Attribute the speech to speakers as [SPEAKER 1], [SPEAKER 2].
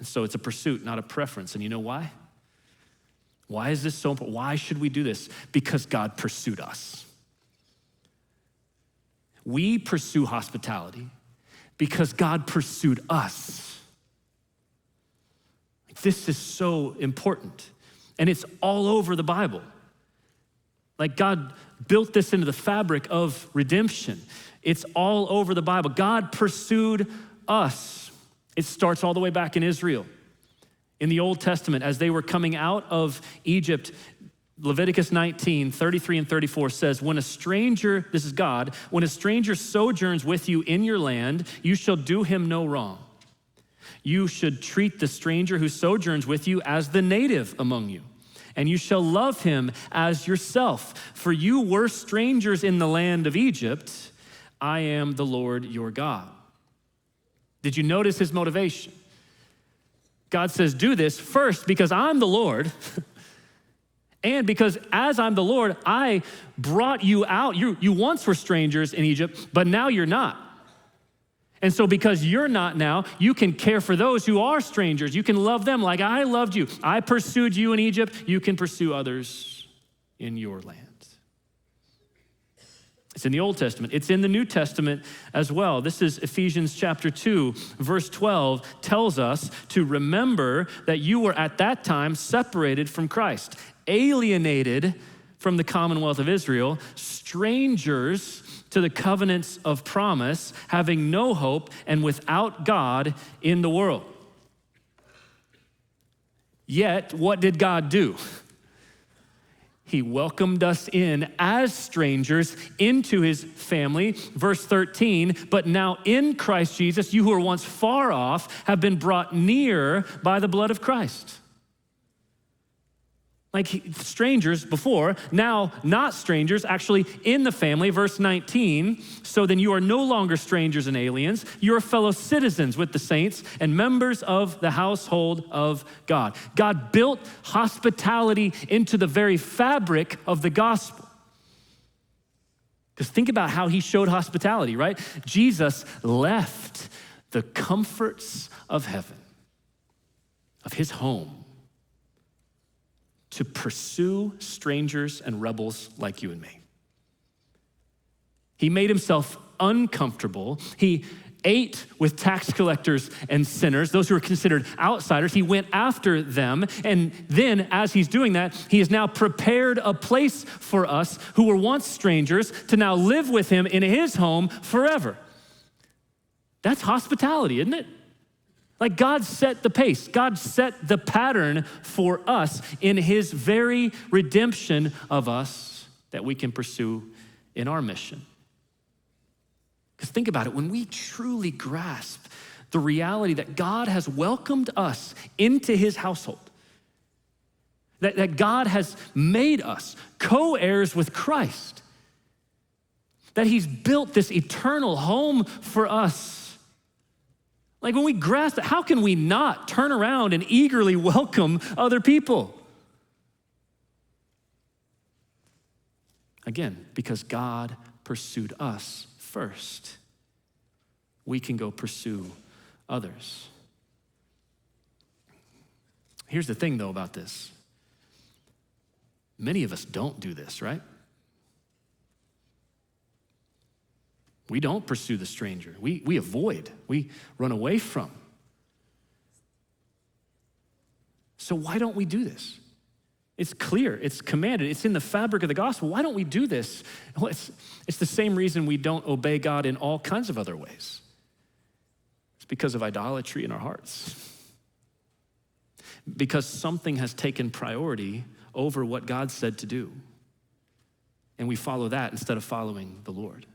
[SPEAKER 1] And so it's a pursuit, not a preference. And you know why? Why is this so important? Why should we do this? Because God pursued us. We pursue hospitality because God pursued us. This is so important. And it's all over the Bible. Like God built this into the fabric of redemption. It's all over the Bible. God pursued us. It starts all the way back in Israel. In the Old Testament, as they were coming out of Egypt, Leviticus 19, 33 and 34 says, when a stranger, this is God, when a stranger sojourns with you in your land, you shall do him no wrong. You should treat the stranger who sojourns with you as the native among you, and you shall love him as yourself. For you were strangers in the land of Egypt. I am the Lord your God. Did you notice his motivation? God says, do this first because I'm the Lord. And because as I'm the Lord, I brought you out. You once were strangers in Egypt, but now you're not. And so because you're not now, you can care for those who are strangers. You can love them like I loved you. I pursued you in Egypt. You can pursue others in your land. It's in the Old Testament. It's in the New Testament as well. This is Ephesians chapter 2, verse 12 tells us to remember that you were at that time separated from Christ, alienated from the commonwealth of Israel, strangers to the covenants of promise, having no hope and without God in the world. Yet, what did God do? He welcomed us in as strangers into his family. Verse 13, but now in Christ Jesus, you who were once far off have been brought near by the blood of Christ. Like strangers before, now not strangers, actually in the family. Verse 19, so then you are no longer strangers and aliens. You are fellow citizens with the saints and members of the household of God. God built hospitality into the very fabric of the gospel. Because think about how he showed hospitality, right? Jesus left the comforts of heaven, of his home, to pursue strangers and rebels like you and me. He made himself uncomfortable. He ate with tax collectors and sinners, those who were considered outsiders. He went after them. And then as he's doing that, he has now prepared a place for us who were once strangers to now live with him in his home forever. That's hospitality, isn't it? Like God set the pace. God set the pattern for us in his very redemption of us that we can pursue in our mission. Because think about it, when we truly grasp the reality that God has welcomed us into his household, that God has made us co-heirs with Christ, that he's built this eternal home for us. Like when we grasp that, how can we not turn around and eagerly welcome other people? Again, because God pursued us first, we can go pursue others. Here's the thing though about this. Many of us don't do this, right? We don't pursue the stranger. We avoid. We run away from. So why don't we do this? It's clear. It's commanded. It's in the fabric of the gospel. Why don't we do this? Well, it's the same reason we don't obey God in all kinds of other ways. It's because of idolatry in our hearts. Because something has taken priority over what God said to do. And we follow that instead of following the Lord.